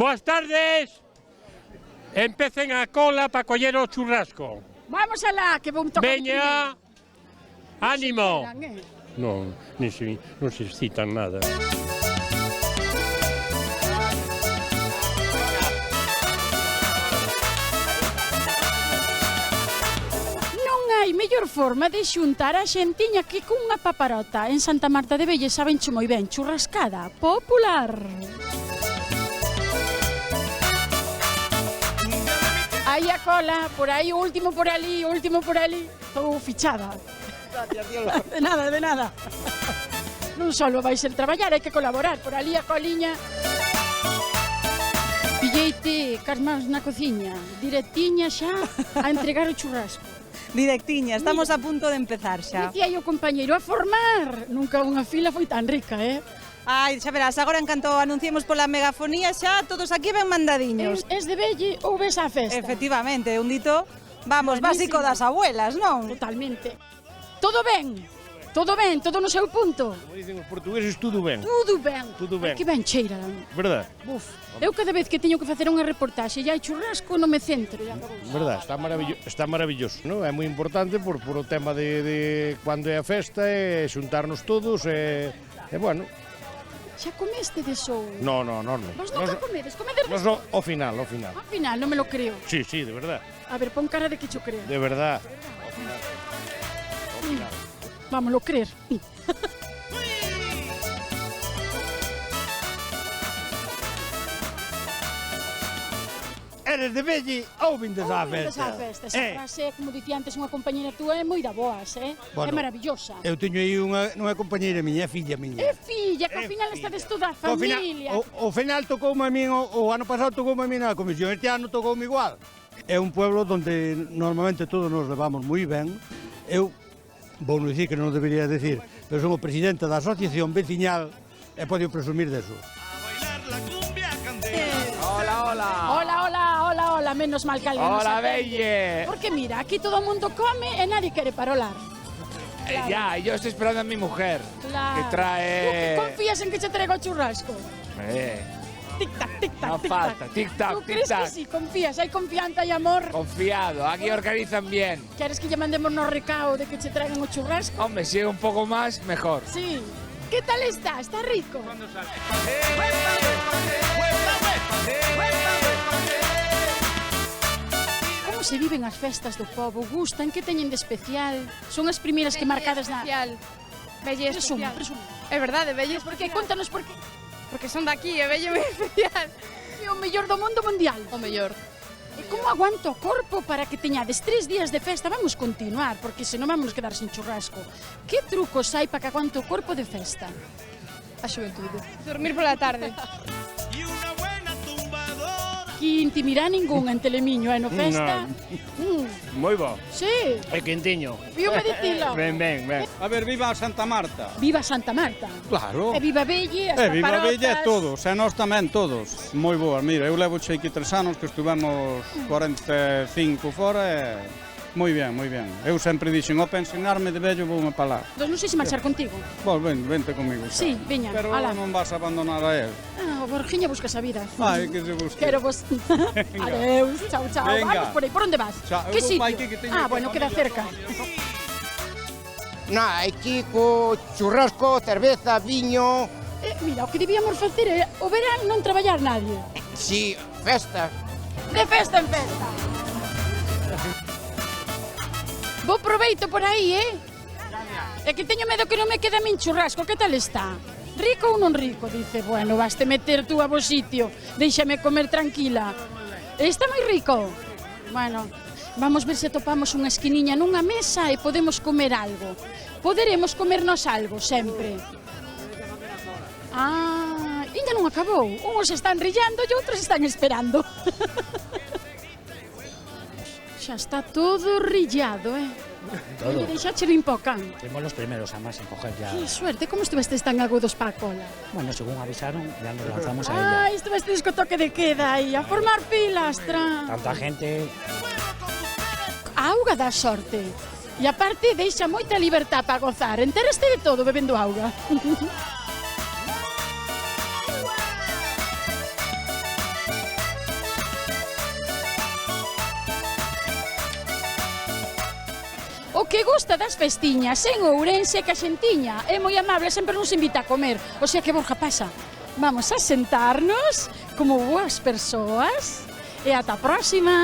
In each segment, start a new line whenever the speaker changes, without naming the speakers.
Boas tardes. Empecen a cola para coller o churrasco.
Vamos alá, que vou tocar.
Veña, ánimo. Non se excitan nada.
Non hai mellor forma de xuntar a xentiña que cunha paparota. En Santa Marta de Velles sabencho moi ben, churrascada popular. Aí a cola, por aí, o último por ali, o último por ali. Estou fichada.
Gracias, Dios.
De nada, de nada. Non só vai ser traballar, hai que colaborar. Por ali a coliña. Pilleite cas mans na cociña, directiña xa a entregar o churrasco.
Directiña, estamos a punto de empezar xa.
Dicía o compañeiro a formar. Nunca unha fila foi tan rica,
Ai, xa verás, agora en canto anunciemos pola megafonía xa todos aquí ben mandadiños.
Es de Velle ou ves a festa?
Efectivamente, un dito, vamos,
Buenísimo.
básico das abuelas, non?
Totalmente. Todo ben, todo no seu punto.
Como dicen os portugueses, tudo ben.
Tudo ben.
Tudo ben.
Ai, que ben cheira.
Verdad?
Buf, eu cada vez que teño que facer unha reportaxe e hai churrasco non me centro.
Verdad, está maravilloso, non? É moi importante por o tema de cando é a festa e xuntarnos todos e bueno.
Xa comeste de sou?
No.
Vos nunca comedes de
Nos
sou?
ao final.
Ao final, non me lo creo.
Sí, de verdad.
A ver, pon cara de que cho creo.
De verdad.
Vámoslo creer.
Eres de Velle ou vindes á festa?
Esa frase, como dicía antes unha compañera túa, é moi da boas, É maravillosa.
Eu teño aí unha compañeira miña, é filla miña.
É filla, que ao final estades toda a familia.
O final tocoume a min, o ano pasado tocoume a min na comisión, este ano tocoume igual. É un pueblo onde normalmente todos nos levamos moi ben. Eu vou dicir que non debería decir, pero son o presidente da asociación veciñal e podo presumir deso.
Hola, menos mal que alguén nos
Hola,
atende.
Belle.
Porque mira, aquí todo o mundo come e nadie quere parolar. Claro.
Ya, yo estoy esperando a mi mujer.
Claro.
Que trae...
¿Tú que confías en que che traiga o churrasco? Tic-tac, tic-tac,
No
tic-tac.
falta, tic-tac,
¿Tú crees
tic-tac.
que sí? Confías, hai confianza e amor.
Confiado, aquí organizan bien.
Queres que lle mandemos no recao de que che traigan o churrasco?
Hombre, si es un poco más, mejor.
Sí. ¿Qué tal está? ¿Está rico? Como se viven as festas do pobo? Gustan? Que teñen de especial? Son as primeiras que marcadas na...
Belle
Presume,
especial.
presume.
É verdade, Belle
Por que?
especial.
Contanos por qué.
Porque son daqui, é Belle moi especial.
É o mellor do mundo mundial.
O mellor.
E como aguanta o corpo para que teñades 3 días de festa? Vamos continuar, porque senón vamos quedar sin churrasco. Que trucos hai para que aguante o corpo de festa?
A xuventude. Dormir pola tarde.
Que intimirá ningún en Telemiño, no festa?
Moi bo.
Sí,
É quentiño.
fíome dicilo.
Ben.
A ver, viva Santa Marta.
Viva Santa Marta.
Claro.
E viva Velle, as
E viva
paparotas.
Vella todos, e nós tamén todos. Moi boas, mira, eu levo aquí 3 anos que estuvemos 45 fora e... Moi ben, moi ben. Eu sempre dixen, ao pensionarme de vello voume pa lá.
Entón non sei se marchar contigo.
Vos, vente comigo xa.
Sí, veña,
Pero
ala.
non vas a abandonar a él.
O Borgiña busca esa vida.
Ai, que se busque.
Quero vos... Adeus, chao.
Venga.
Vamos por aí, por onde vas?
Xa, eu
Que
vou
sitio?
pa aquí que teño
Bueno, queda cerca.
Aquí co churrasco, cerveza, viño...
Mira, o que debíamos facer é o verán non traballar nadie.
Si, festa.
De festa en festa. Bo proveito por aí, É que teño medo que non me quede a min churrasco. Que tal está? Rico ou non rico? Dice, bueno, vaste meter tú a vos sitio. Déixame comer tranquila. Está moi rico. Bueno, vamos ver se atopamos unha esquiniña nunha mesa e podemos comer algo. Poderemos comernos algo, sempre. Ainda non acabou. Uns están rillando e outros están esperando. Xa está todo rillado,
Todo.
Deixache limpo o can.
Fuimos los primeros, además, en coger ya...
Que suerte, como estuvestes tan agudos para a cola?
Bueno, según avisaron, ya nos lanzamos a ella.
Estuvestes co toque de queda aí, a formar filas,
Tanta gente...
A auga dá sorte. E aparte deixa moita libertad para gozar. Enteraste de todo bebendo auga. que gusta das festiñas en Ourense que a xentiña é moi amable, sempre nos invita a comer. O sea que, Borja, pasa, vamos a sentarnos como boas persoas e ata a próxima.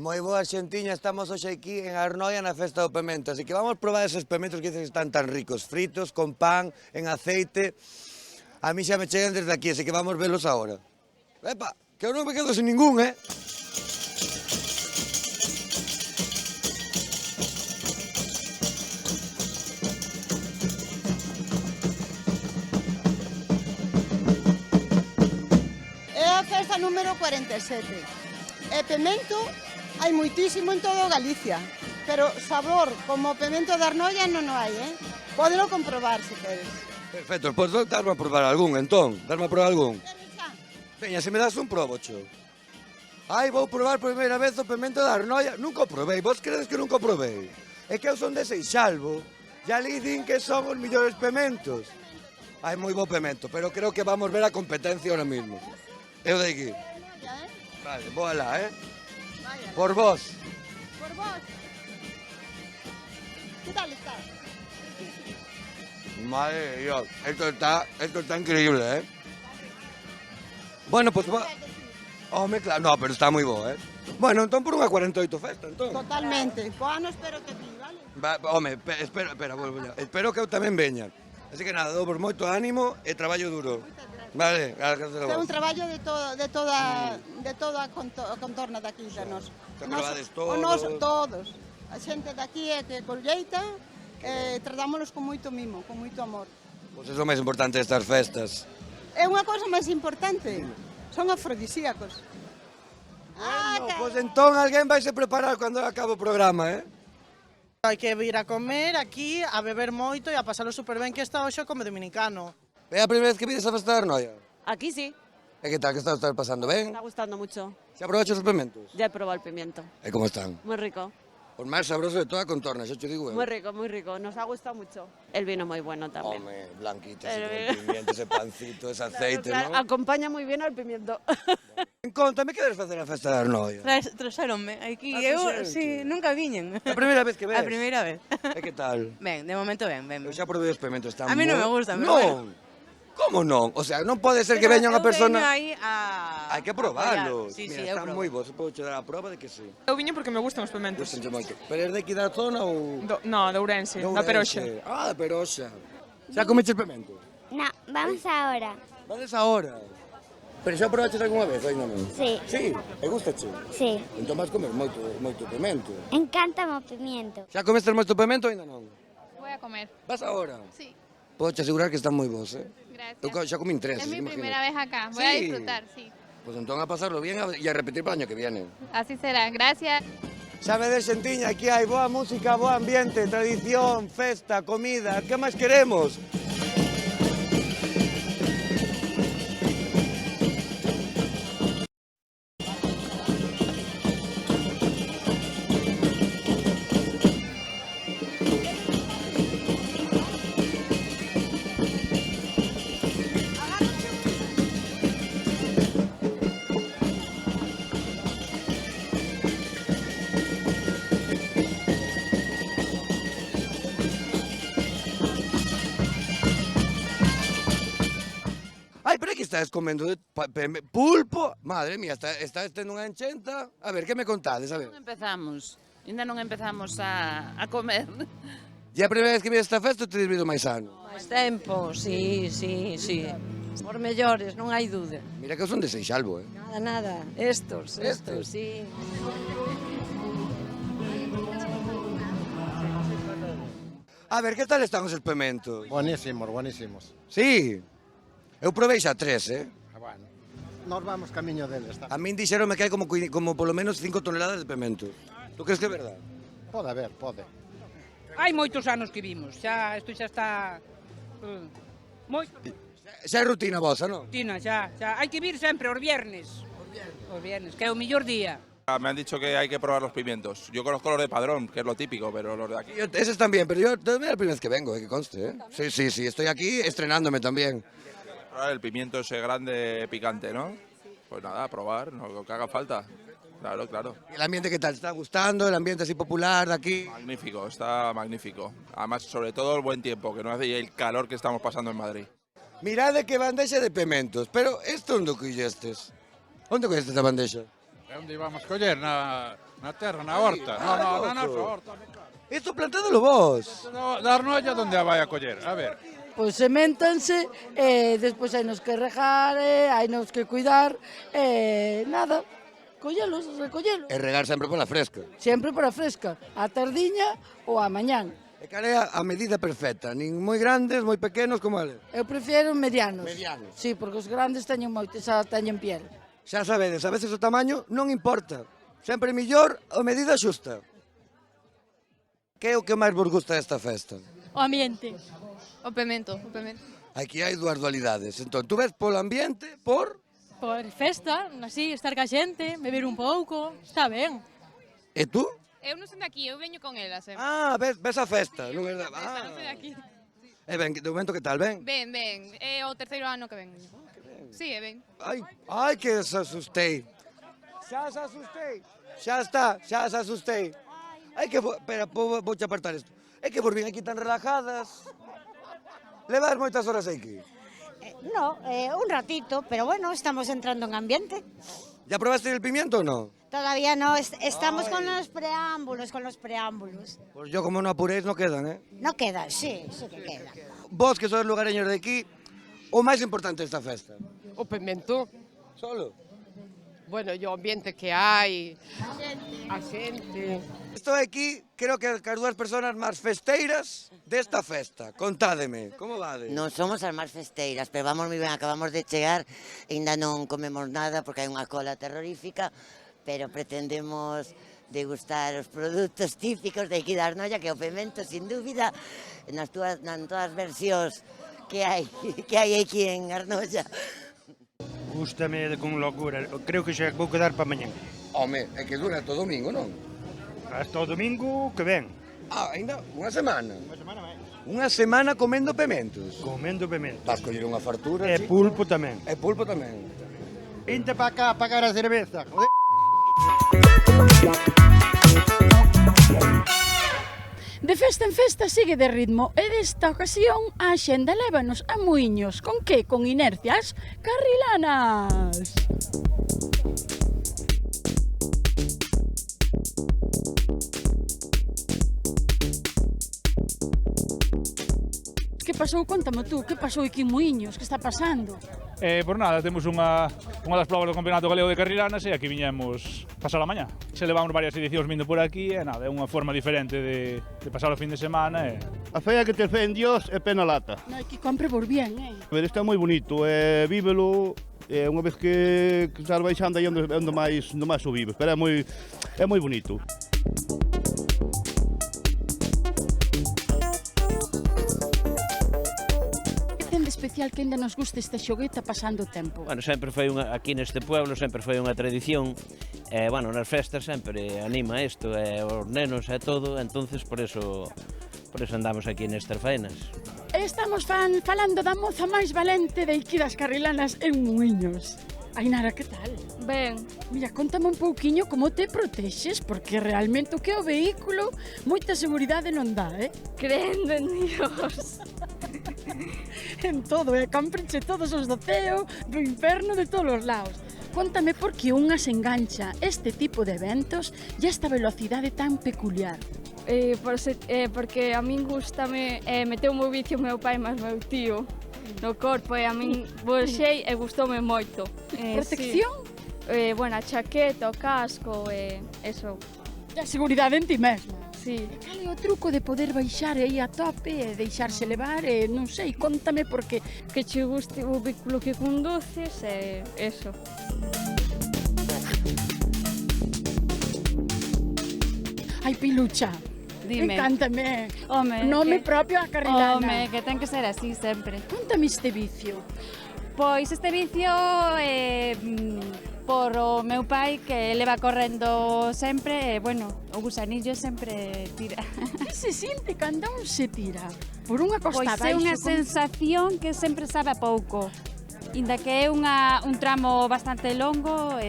Moi boa xentiña, estamos hoxe aquí en Arnoia na festa do pemento, así que vamos probar esos pementos que dicen que están tan ricos, fritos, con pan, en aceite. A mí xa me chegan desde aquí, así que vamos velos agora. Epa, que eu non me quedo sin ningún, eh?
É a festa número 47. E pemento hai moitísimo en todo Galicia, pero sabor como o pemento de Arnoia non o hai, eh? Pódelo comprobar se queres.
Perfecto, pois darme a probar algún, entón, darme a probar algún. Veña, se me das un probo, cho. Ai, vou probar por primeira vez o pemento de Arnoia, nunca o probei, vos credes que nunca o probei? É que eu son de Seixalvo, e ali din que son os millores pementos. Hai moi bo pemento, pero creo que vamos ver a competencia ahora mismo. Eu de aquí. Vale, boa lá, eh? Por vos.
Por vos. Que tal está?
Madre de Dios, esto está increíble, eh? Bueno, pues va... Home, claro, no, pero está moi bo, eh? Bueno, entón por unha 48 festa, entón.
Totalmente. Po ano espero que ti, vale?
Home, espera, volvo ya. Espero que eu tamén veña. Así que nada, dou por moito ánimo e traballo duro. Vale, gracias a vos.
É un traballo de toda a contorna daqui de nós.
Xa probades todos.
Todos. A xente daqui é que colleita, tratámolos con moito mimo, con moito amor.
Pois é o máis importante destas festas.
É unha cousa máis importante, son afrodisíacos.
Bueno, pois entón alguén vai se preparar cando acabe o programa, eh?
Hai que vir a comer aquí, a beber moito e a pasalo super ben que está hoxe como dominicano.
É a primeira vez que vides a festa de Arnoia?
Aquí sí.
E que tal, que estás pasando ben?
Está gustando mucho.
Xa probaches os pementos?
Ya he probado el pimiento.
E como están?
Muy rico.
Os máis sabrosos de toda a contorna, xa te digo eu.
Muy rico, muy rico. Nos ha gustado mucho. El vino muy bueno también.
Home, blanquitos, con pimiento, ese pancito, ese aceite,
Claro,
¿no?
acompaña muy bien al pimiento.
Contame, que deves facer a festa de Arnoia?
Traxéronme aquí,
traxéronte?
sí, nunca viñen.
A primeira vez que ves?
A primeira vez.
E que tal?
Ben, de momento ben.
Eu xa probei os pementos, están
A mí non
moi...
me gustan, pero
Non! Como non? O sea, non pode ser que veña unha persona...
aí a...
Hai que probarlos.
Sí,
Mira,
sí, eu
están
probo.
moi bons, podo che dar a prova de que sí.
Eu viño porque me gustan os pementos.
Gustanche moito. Pero é de aquí da zona ou...
No, de Ourense, da Peroxa.
Ah, da Peroxa. Xa comeches pemento?
No, vamos ahora.
Vales ahora. Pero xa probaches algunha vez, ainda non?
Sí.
Sí? E gustache?
Sí.
Entón vas comer moito pemento.
Encántame o pimiento.
Xa comestes moito pemento ou ainda non?
Voy a comer.
Vas ahora?
Sí.
Podo te asegurar que están moi bons, eh?
Gracias.
Eu xa comín tres,
Es
así
mi
que
primera vez acá. Voy
Sí.
a disfrutar, sí.
Pois entón a pasarlo bien e a repetir para o año que viene.
Así será. Gracias.
Xa vedes, xentiña, aquí hai boa música, bo ambiente, tradición, festa, comida, que máis queremos? Ai, pero que estás comendo pulpo? Madre mía, estás tendo unha enchenta. A ver, que me contades, a ver?
Ainda non empezamos a comer.
E a primeira vez que vides esta festa, te vivido máis ano?
Máis tempo, sí. Por mellores, non hai dúda.
Mira que eu son de Seixalvo, eh?
Nada. Estos, sí.
A ver, que tal están os pementos?
Buenísimos, buenísimos.
Sí? Eu provei xa tres, eh?
Bueno, nos vamos camiño deles.
A min dixeronme que hai como polo menos 5 toneladas de pementos. Tú crees que é verdade?
Pode haber, pode.
Hai moitos anos que vimos, isto xa está...
Xa é rutina vosa, non?
Rutina, xa. Hai que vir sempre os viernes. Os viernes, que é o mellor día.
Me han dicho que hay que probar los pimientos. Yo conozco los de Padrón, que es lo típico, pero los de aquí...
Esos también, pero yo es la primera vez que vengo, que conste, ¿eh? Sí, estoy aquí estrenándome también.
Probar el pimiento ese grande picante, ¿no? Pues nada, a probar, lo que haga falta. Claro, claro.
¿Y el ambiente qué tal? ¿Te está gustando? ¿El ambiente así popular de aquí?
Magnífico, está magnífico. Además, sobre todo el buen tiempo, que no hace el calor que estamos pasando en Madrid.
Mirad de que bandeja de pimentos, pero esto onde collestes? Onde collestes a bandeja?
Onde íbamos coller? Na terra, na horta. Na nosa horta.
Isto plantádolo vos.
Da Arnoia, onde a vai a coller? A ver.
Pois seméntanse, despois hai nos que regar, hai nos que cuidar, nada, collelos, recollelos.
E regar sempre pola fresca.
Sempre para fresca, a tardiña ou a mañán.
E cal é a medida perfecta? Nin moi grandes, moi pequenos, como é?
Eu prefiero medianos.
Medianos.
Sí, porque os grandes teñen moito, xa teñen piel.
Xa sabedes, a veces o tamaño non importa. Sempre mellor a medida xusta. Que é o que máis vos gusta desta festa?
O ambiente. O pemento.
Aquí hai dúas dualidades. Entón, tú ves polo ambiente, por...
Por festa, así, estar ca xente, beber un pouco, está ben.
E tú?
Eu non son de aquí, eu veño con elas.
Ah, ves a festa. Non é...
Non son de aquí.
E ben, de momento que tal, ben?
Ben, é o terceiro ano que ven. Sí, é ben.
Ai, que se asustei. Xa se asustei. Xa se asustei. Ai, que... Espera, vouche apartar isto. É que vos vin aquí tan relajadas. Levas moitas horas aquí?
No, un ratito, pero bueno, estamos entrando en ambiente.
¿Ya probaste el pimiento o no?
Todavía no, estamos con los preámbulos.
Pues yo como no apuréis no quedan, ¿eh?
No queda, sí que queda.
Vos que sois lugareños de aquí, o máis importante desta festa?
O pimento.
Solo?
Bueno, e o ambiente que hai, a xente.
Estou aquí, creo que as dúas persoas máis festeiras desta festa. Contádeme, como vade?
Non somos as máis festeiras, pero vamos moi ben, acabamos de chegar, ainda non comemos nada porque hai unha cola terrorífica, pero pretendemos degustar os produtos típicos de aquí da Arnoia, que é o pemento, sin dúbida, nas todas as versións que hai aquí en Arnoia.
Gústame con locura, creo que xa vou quedar para mañán.
Home, é que dura todo o domingo, non?
Hasta o domingo que ven.
Ah, ainda unha semana? Unha semana comendo pementos?
Comendo pementos.
Vas coller unha fartura?
E pulpo tamén.
E pulpo tamén.
Vinte para cá a pagar a cerveza, joder.
De festa en festa sigue de ritmo e desta ocasión a xenda lévanos a Muiños. Con que? Con Inercias Carrilanas. Que pasou? Contame tú, que pasou aquí en Muiños? Que está pasando?
Por nada, temos unha das probas do Campeonato Galego de Carrilanas e aquí viñemos pasar a mañá. Se levamos varias edicións vindo por aquí e nada, é unha forma diferente de pasar o fin de semana e...
A fea que te fe en Dios é pena lata.
No, que compre por bien,
A ver, está moi bonito, vívelo, unha vez que estás baixando aí onde máis o vives, pero é moi bonito.
Especial que ainda nos guste esta xogueta pasando o tempo.
Bueno, sempre foi aquí neste pueblo, sempre foi unha tradición. Bueno, nas festas sempre anima isto, os nenos e todo, entonces por eso andamos aquí nestas faenas.
Estamos falando da moza máis valente de aquí das Carrilanas en Muiños. Ainara, que tal?
Ben.
Mira, contame un pouquiño como te protexes, porque realmente o que é o vehículo, moita seguridade non dá,
Creendo en Dios.
En todo, cómprenche todos os do ceo, do inferno, de todos os lados. Contame por que unha se engancha este tipo de eventos e esta velocidade tan peculiar.
Porque a min gustame, meteu moi vicio meu pai máis meu tío no corpo e a min bolsei e gustoume moito.
Protección?
Bueno, a chaqueta, o casco, eso.
E a seguridade en ti mesma.
Sí.
Cal é o truco de poder baixar aí a tope e deixarse levar? Non sei, contame porque...
Que che guste o vehículo que conduces e eso.
Ai, Pilucha,
Dime.
Encántame.
Home,
Nome propio a carrilana.
Home, que ten que ser así sempre.
Contame este vicio.
Pois este vicio por o meu pai que leva correndo sempre, bueno, o gusanillo sempre tira.
Que se sinte cando un se tira? Por unha costa
Pois é unha sensación que sempre sabe a pouco. Inda que é un tramo bastante longo.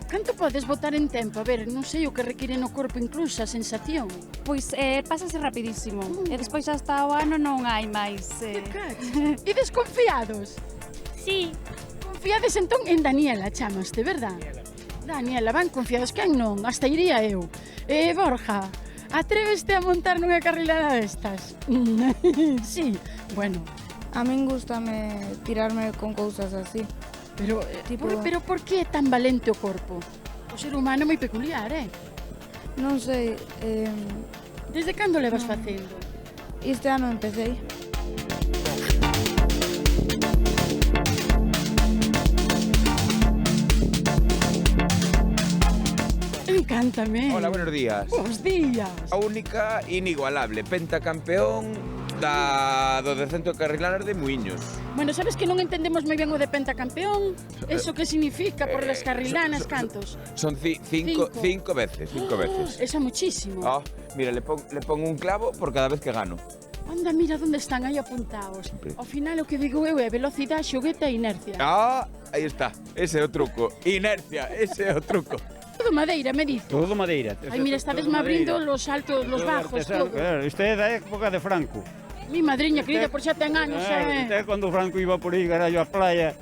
Canto podes botar en tempo? A ver, non sei o que require no corpo incluso a sensación.
Pois pásase rapidísimo. E despois hasta o ano non hai máis.
E desconfiados?
Sí.
Confiades entón en Daniela, chamaste, verdad? Daniela, van confiados, quen non? Hasta iría eu. Borja, atréveste a montar nunha carrilada destas? Sí, bueno.
A min gustame tirarme con cousas así.
Pero por que é tan valente o corpo? O ser humano é moi peculiar,
Non sei.
Desde cando levas facendo?
Este ano empecé.
Encántame.
Hola, buenos días.
Bos días.
A única inigualable pentacampeón do descenso de carrilanas de Muiños.
Bueno, sabes que non entendemos moi ben o de pentacampeón? Eso que significa por las carrilanas, cantos?
Son cinco veces.
Eso é muchísimo.
Mira, le pongo un clavo por cada vez que gano.
Anda, mira onde están aí apuntados. Ao final o que digo eu é velocidade, xogueta e inercia.
Aí está. Ese é o truco. Inercia, ese é o truco.
Todo madeira, me dice.
Todo madeira.
Ai, mira, estades me abrindo los altos, los bajos, todo.
Isto é da época de Franco.
Mi madriña, querida, por xa ten anos,
Isto é cando Franco iba por aí, carallo, a playa,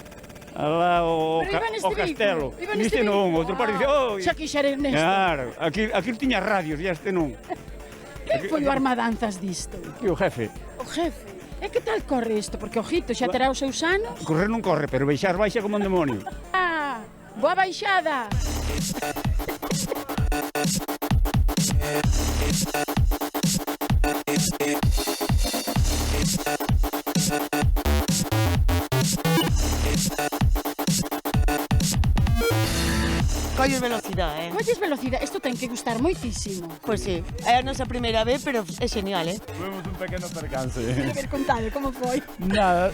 alá o castelo. Isto non, outro pareció.
Xa quixera Ernesto.
Claro, aquí tiña radios e este non.
Que foi o armadanzas disto?
Aquí o jefe.
O jefe. E que tal corre isto? Porque, ojito, xa terá os seus anos.
Correr non corre, pero baixar baixa como un demonio.
Boa baixada.
Colles velocidade,
Colles velocidade, isto ten que gustar moitísimo.
Pois sí, é a nosa primeira vez, pero é genial,
Tuvemos un pequeno percance.
A ver, contade, como foi?
Nada,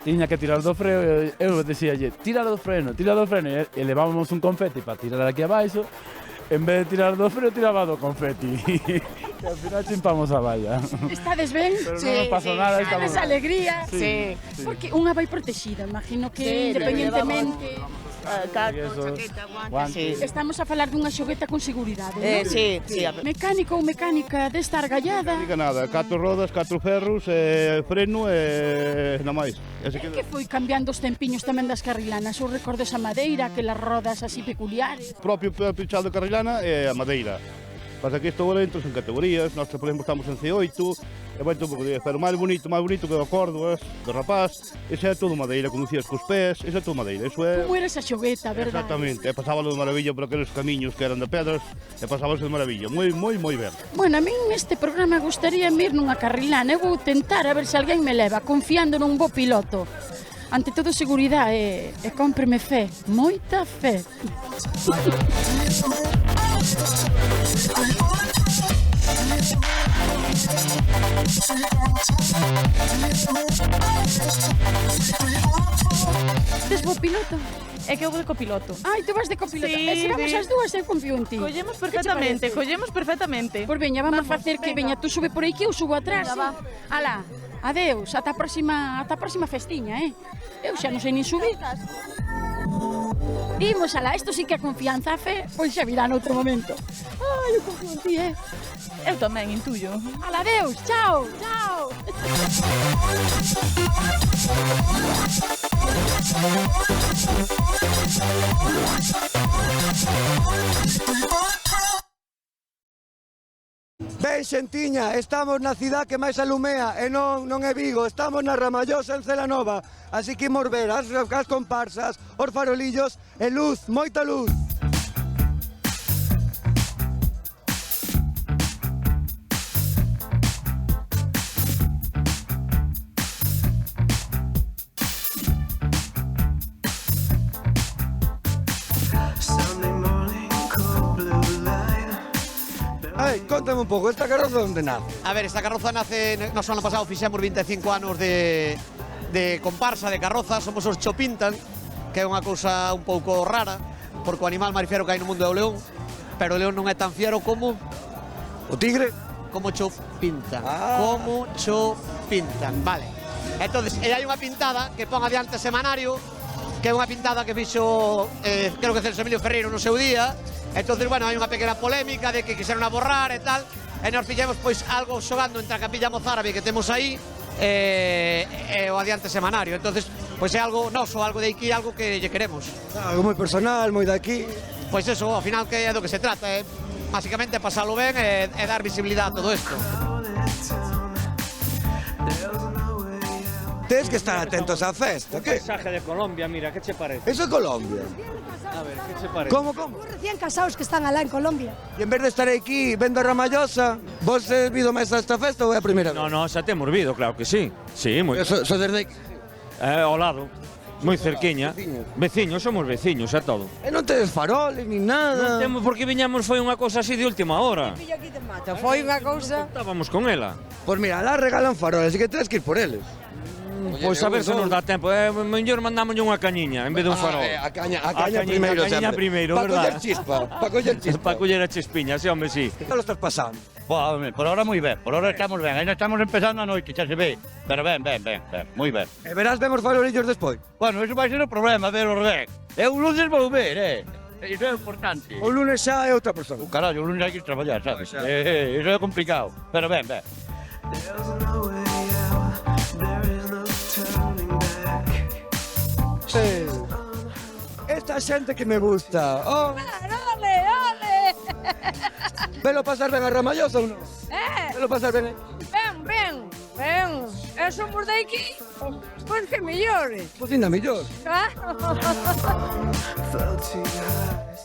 tiña que tirar do freo, eu dicíalle, tira do freno, e levábamos un confeti para tirar aquí abaixo, en vez de tirar do freo, tiraba do confeti. E ao final chimpamos a valla.
Estades ben?
Pero non nos pasou nada, estamos...
Tienes alegría?
Sí.
Porque unha vai protegida, imagino que independentemente...
chaqueta, guantes.
Estamos a falar dunha xogueta con seguridade, non?
Sí.
Mecánico ou mecánica desta argallada?
Non diga nada, 4 rodas, 4 ferros, freno e nada máis.
Que foi cambiando os tempiños tamén das carrilanas? Eu recordo esa madeira, aquelas rodas así peculiares.
O propio pinchado de carrilana é a madeira. Pasa que isto agora entra en categorías, nós, por exemplo, estamos en C8, e vai todo, pero máis bonito que o acordo do rapaz, ese é todo madeira, conducías cos pés, ese é todo madeira, eso é...
Como era esa xogueta, verdade?
Exactamente, e pasábalo de maravilla por aqueles camiños que eran de pedras, e pasábalo de maravilla, moi ben.
Bueno, a min neste programa gustaría ir nunha carrilana, eu vou tentar a ver se alguén me leva, confiando nun bo piloto. Ante todo, seguridade e cómpreme fe, moita fe. Tes bo piloto?
É que eu vou de copiloto.
Ai, tú vas de copiloto.
Sí,
E se vamos as dúas, eu confío en ti.
Collemos perfectamente.
Pois veña, vamos facer que veña, tú sube por aí que eu subo atrás. Alá, adeus, ata a próxima festiña, Eu xa non sei nin subir. Imos alá, isto sí que é confianza, a fe, pois xa virá noutro momento. Ai, eu confío en ti,
Eu tamén, intuyo.
Alá, adeus, chao.
Ben, xentiña, estamos na cidade que máis alumea e non é Vigo, estamos na Ramallosa en Celanova, así que imos ver as comparsas, os farolillos e luz, moita luz. Contame un pouco, esta carroza onde nace?
A ver, esta carroza nace, no ano pasado fixemos 25 anos de comparsa de carroza, somos os Chopintan, que é unha cousa un pouco rara, porque o animal máis fiero que hai no mundo é o león, pero o león non é tan fiero como...
O tigre?
Como Chopintan. Como Chopintan, vale. Entonces, hai unha pintada que pon adiante semanario, que é unha pintada que fixo, creo que Celso Emilio Ferreiro no seu día. Entonces, bueno, hai unha pequena polémica de que quixeron aborrar e tal, e nos fixemos pois algo xogando entre a capilla mozárabe que temos aí e o adiante semanario. Entonces, pois é algo noso, algo de aquí, algo que lle queremos.
Algo moi personal, moi de aquí.
Pois eso, ao final que é do que se trata, básicamente pasalo ben e dar visibilidade a todo isto.
Tens que estar atentos á festa, que?
Paisaje de Colombia, mira, que che parece?
Eso é Colombia.
A ver, que che parece?
Como?
Recién casados que están alá en Colombia.
E en vez de estar aquí vendo a Ramallosa, vos vido máis a esta festa ou é a primeira vez?
No, xa temos vido, claro que sí. Sí, moi.
So desde aquí?
Ao lado, moi cerquiña. Veciños, somos veciños, é todo.
E non tedes faroles, nin nada.
Non temos porque viñamos, foi unha cousa así de última hora.
Foi unha cousa...
Estábamos con ela.
Pois mira, lá regalan faroles, así que tens que ir por eles.
Pois a ver se nos dá tempo. Mellor mandámoslle unha cañiña en vez dun farol.
A caña primeiro sempre.
A caña primeiro,
Para
verdad?
coller chispa, para coller chispa.
Para coller a chispiña, sí, home, sí.
Que tal lo estás pasando?
Por ahora moi ben, por ahora estamos ben. Ainda estamos empezando a noite, xa se ve. Pero ben, moi ben.
E verás ben os farolillos despois?
Bueno, eso vai ser o problema, verlos ben. Eu lunes vou ver, Iso é importante.
O lunes xa é outra persona.
O carallo, o lunes hai que traballar, sabes? Iso é complicado, pero ben.
Esta xente que me gusta. Oh.
Ole!
Velo pasar ben a Ramallosa ou non? Velo pasar ben aí?
Ben. E somos de aquí, pois que mellores.
Pois ainda mellor.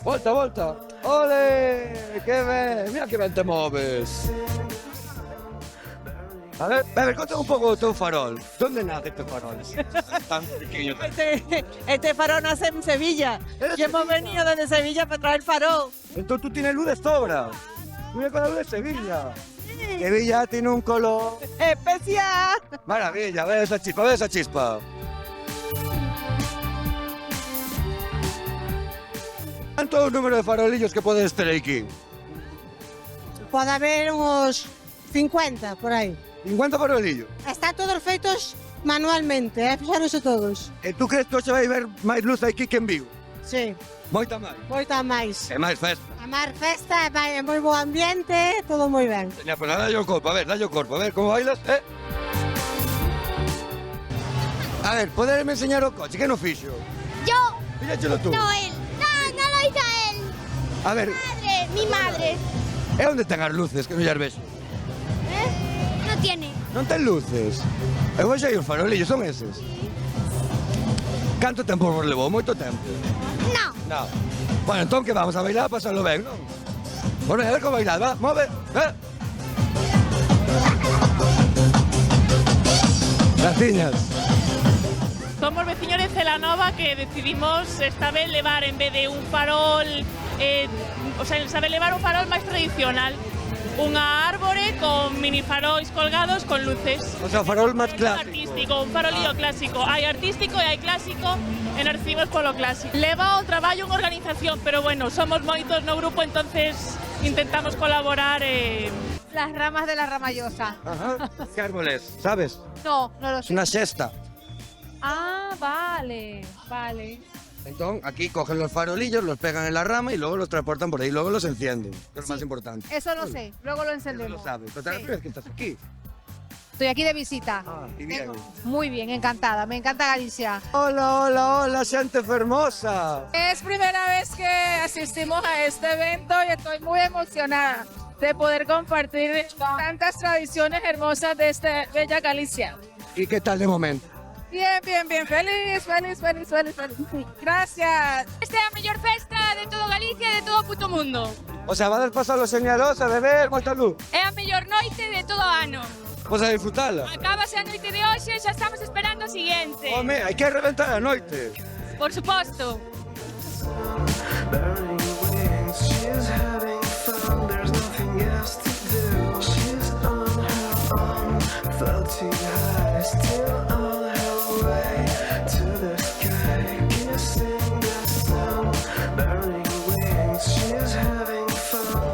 Volta. Ole, que ben. Mira que ben te moves. A ver, conta un pouco o teu farol. Donde nace este farol? Tan pequeño.
Este farol nace en Sevilla. Y hemos venido desde Sevilla para traer farol.
Entonces tú tienes luz de sobra. Mira con la luz de Sevilla. Sevilla tiene un color
especial.
Maravilla, ve esa chispa, ¿Cuánto es el número de farolillos que puedes tener aquí?
Puede haber unos 50 por aí.
50 farolillos?
Están todos feitos manualmente, fixaronse todos.
E tú crees que hoxe vai haber máis luz aquí que en Vigo?
Sí.
Moita máis?
Moita máis.
E máis festa?
A máis festa, é moi bo ambiente, todo moi ben.
Ya, pues dalle o corpo, a ver, como bailas, A ver, poderme enseñar o coche, que no fixo?
Yo.
Fíxachelo tú.
No, él. No lo hizo él.
A ver.
Mi madre.
E onde ten as luces, que non llas vexo?
No tiene.
Non ten luces? Eu vexo aí os farolillos, son eses? Canto tempo vos levou? Moito tempo? No. Bueno, entón que vamos a bailar, pasarlo ben, non? Bueno, a ver como bailad, va, move, Graciñas.
Somos veciños de Celanova que decidimos esta vez levar en vez de un farol, levar un farol máis tradicional. Unha árbore con mini faróis colgados con luces.
O sea, farol máis clásico.
Artístico, un farolillo clásico. Hai artístico e hai clásico e nos recibimos polo clásico. Leva un traballo, unha organización, pero bueno, somos moitos no grupo, entonces intentamos colaborar.
Las ramas de la Ramallosa.
Ajá. ¿Qué árboles? ¿Sabes?
No lo sé.
Es una cesta.
Ah, vale.
Entonces, aquí cogen los farolillos, los pegan en la rama y luego los transportan por ahí, luego los encienden, que es lo más importante.
Eso lo sé, luego lo encendemos.
Eso lo sabes, pero te crees que estás aquí.
Estoy aquí de visita.
Y bien.
Muy bien, encantada, me encanta Galicia.
Hola, gente hermosa.
Es primera vez que asistimos a este evento y estoy muy emocionada de poder compartir tantas tradiciones hermosas de esta bella Galicia.
¿Y qué tal de momento?
Bien, feliz. Gracias.
Esta é a mellor festa de todo Galicia e de todo o puto mundo.
O sea, van a pasar los señalos a beber, moita luz.
É a mellor noite de todo o ano.
Pues a disfrutarla.
Acábase a noite de hoxe, xa estamos esperando o siguiente.
Home, hai que reventar a noite.
Por suposto.
Burning wings, she's having fun, there's nothing else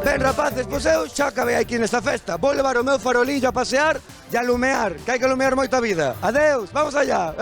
Ben, rapaces, pois eu xa acabei aquí nesta festa. Vou levar o meu farolillo a pasear e a lumear, que hai que lumear moita vida. Adeus, vamos allá,